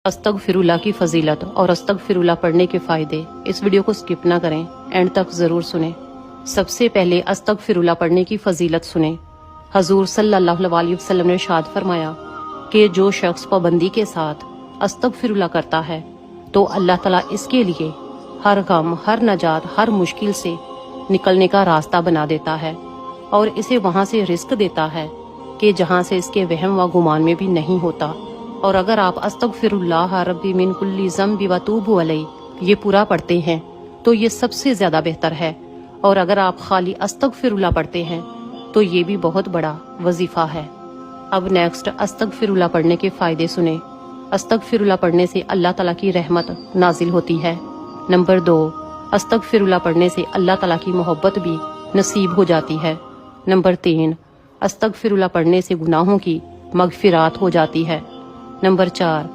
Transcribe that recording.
استغفراللہ کی فضیلت اور استغفراللہ پڑھنے کے فائدے، اس ویڈیو کو سکپ نہ کریں، اینڈ تک ضرور سنیں۔ سب سے پہلے استغفراللہ پڑھنے کی فضیلت سنیں۔ حضور صلی اللہ علیہ وسلم نے ارشاد فرمایا کہ جو شخص پابندی کے ساتھ استغفراللہ کرتا ہے تو اللہ تعالیٰ اس کے لیے ہر غم، ہر نجات، ہر مشکل سے نکلنے کا راستہ بنا دیتا ہے اور اسے وہاں سے رزق دیتا ہے کہ جہاں سے اس کے وہم و گمان میں بھی نہیں ہوتا۔ اور اگر آپ استغفر اللہ ربی من کل ذنب واتوب علیہ یہ پورا پڑھتے ہیں تو یہ سب سے زیادہ بہتر ہے، اور اگر آپ خالی استغفر اللہ پڑھتے ہیں تو یہ بھی بہت بڑا وظیفہ ہے۔ اب نیکسٹ استغفر اللہ پڑھنے کے فائدے سنیں۔ استغفر اللہ پڑھنے سے اللہ تعالیٰ کی رحمت نازل ہوتی ہے۔ نمبر 2، استغفر اللہ پڑھنے سے اللہ تعالیٰ کی محبت بھی نصیب ہو جاتی ہے۔ نمبر 3، استغفر اللہ پڑھنے سے گناہوں کی مغفرات ہو جاتی ہے۔ نمبر 4،